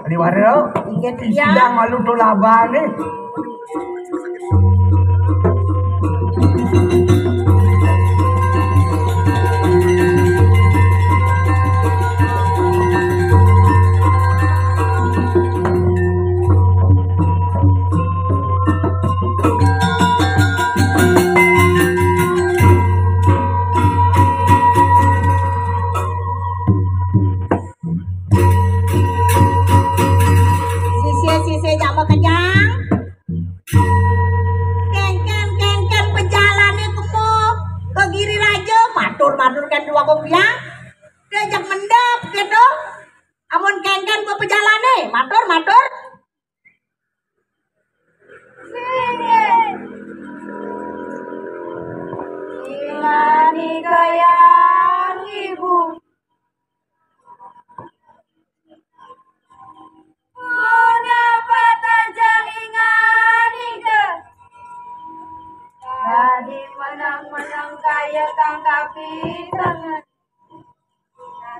Di warna sidang malu to laban nih. Matur-maturkan dua kompiang diajak mendap gitu amun kengken ke pejalane matur Ilani gayang ibu dapat aja ingani ke jadi menang-menang kaya kang kapitangan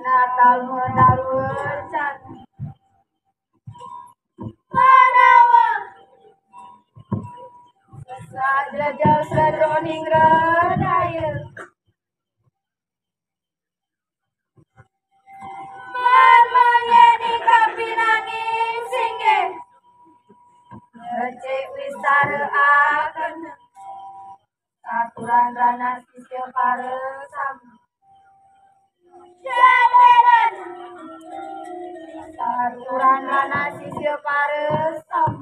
Natal medarwecan manawa sajajal sedoning redaya manmanyeni kapinani singge recek wisara akan aturan rana sisya paresam jadiran aturan rana sisya paresam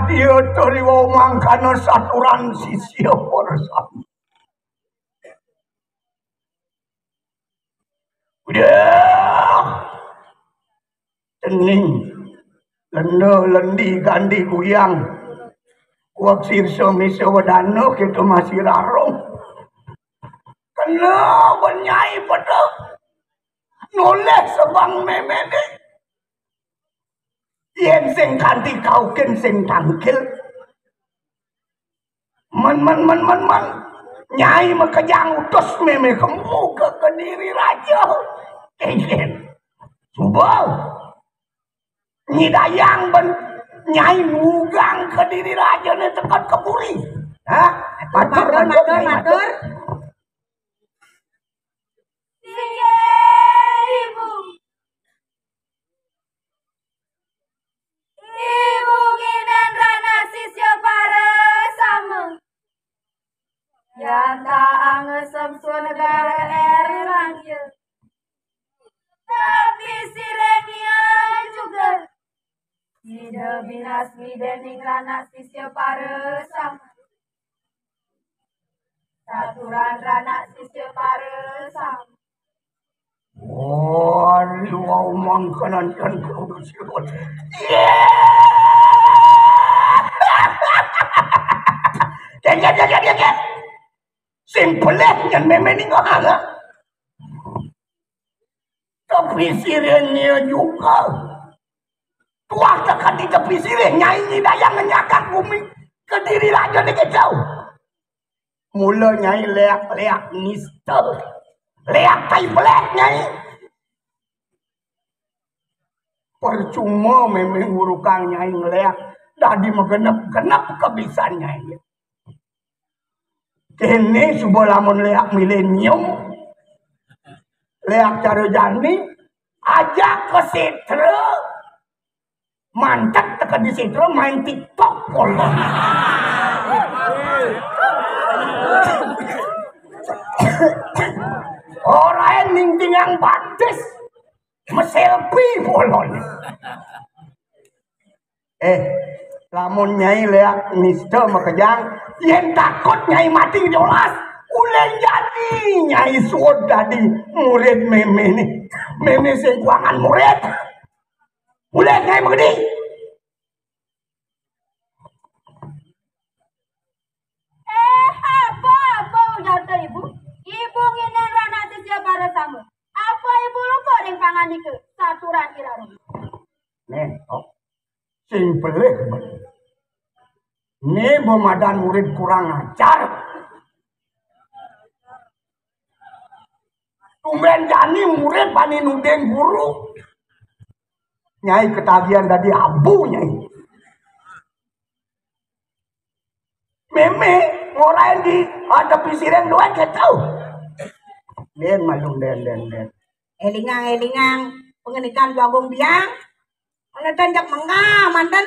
Dia dari wong kana saturan sisya paresam. Udah tening lendo lendi gandi kuyang kuak sirso miso wadano kita masih rarong kena benyai pada noleh sebang memene yen sing kanti kauken sing tangkil man nyai makajang utus meme kamu ke Kediri Raja kengken subal nyidayang ben nyai nugang Kediri Raja ne tekan keburi ha matur Ibu Ginen Rana Sisya Paresama Yanta angesem negara Erlangga tapi sirenia juga Ida binas midening Rana Sisya Paresama Saturan Rana Sisya Paresama wow mangkanan kan kudu sirot ya simple yang memang ada tapi sirenya juga tuah tekan di tepi sireh nyai dayang nyakak bumi Kediri Raja ni kejauh mula nyai leak nister leak tai belak nyai percuma memang urukang nyai ngeleak tadi menggenap kebisan nyai kini subuh lamun leak milenium leak cara jani ajak ke sitra mantap tekan di sitra main TikTok kolon orang ning yang batis selfie bolon lamun nyai leak nista makajang yen takut nyai mati jolas ulen jadi nyai suod tadi murid meme sing kuangan murid ulen nyai magedi apa ujar ibu Ginen Rana Sisya Paresama apa ibu lupa ring panganike baturan kira. Nih, sing pelih. Nih bomadan murid kurang ajar. Tumben jani murid pani nudeng guru. Nyai ketagihan dari abu nyai. Meme ngorain di tepi siren doang kita tahu. Den malung den. Elingang pengenikan Bagong Biang. Mana tanjak mengah mantan.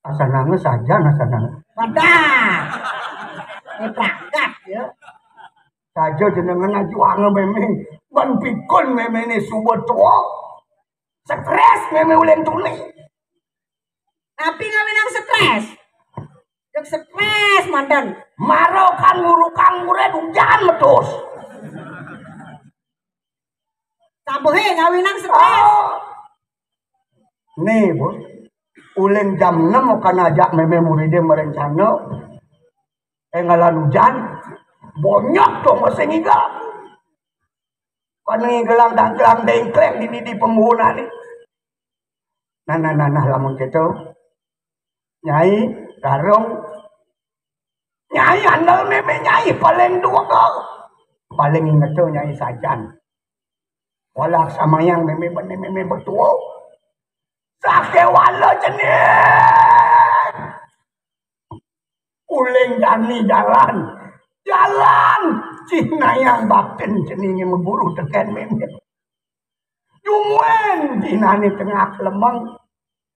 Asananga saja asananga. Wadah. Berangkat ya. Saja jenengan juang meme ban pikun meme ni subetua. Stres meme ulen tuli. Tapi ngawinang stres. Jek stres mantan. Maro kan ngurukang murid hujan metus. Sabohe ngawinang stres. Nih bos, ulen jam 6 akan ajak meme muridnya merencana. Ngalan hujan, banyak tuh masih ngiga. Kan ngigelang dan gelang dengklek di pengguna nih. Nah, lamun gitu. Nyai, garong. Nyai andal meme nyai paling dua kau. Paling inget tuh nyai sajan. Walau sama yang meme betul. Sake wala jenis. Uling jani jalan. Cina yang batin jeningnya memburu tekan meme. Jumuen Cina ini tengah lemeng.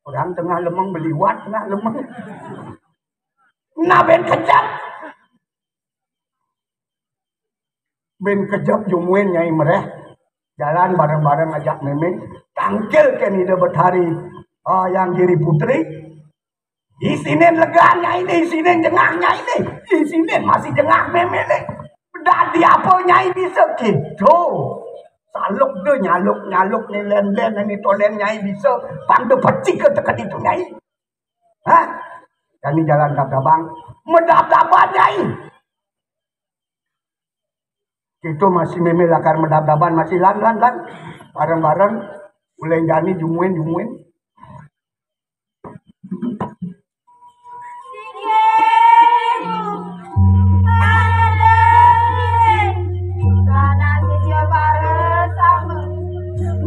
Orang tengah lemeng beliwat tengah lemeng. Nah ben kejap. Ben kejap jumuen nyai mereh. Jalan bareng-bareng ajak meme. Tangkil kan ide berhari. Yang diri putri. Isinin leganya ini, isinin jengahnya ini. Isinin masih jengah meme nih. Dadi apa nyai bisa gitu. Saluk tu nyaluk ni len ni tolen nyai bisa. Pandu pecik ke tekan itu nyai. Hah? Kami jalan dab-dabang. Medab-daban nyai. Itu masih meme lakar medab-daban masih lan. Bareng-bareng. Uleng jani jumuin.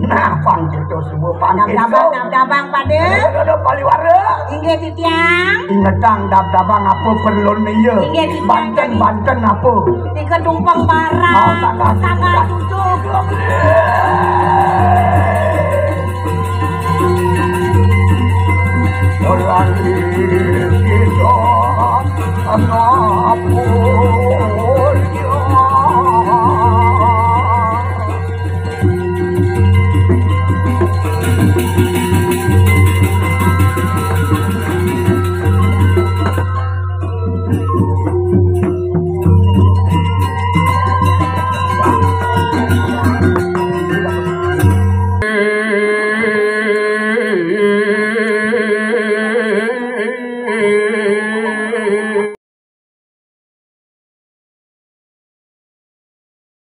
Nah, panggil tu semua panggil tu. Dab-dabang pada. Ada paliwara. Ingat titiang. Ingatang dab-dabang apa perlu ni ya. Banten apa. Di kedumpang barang. Tanggal 7.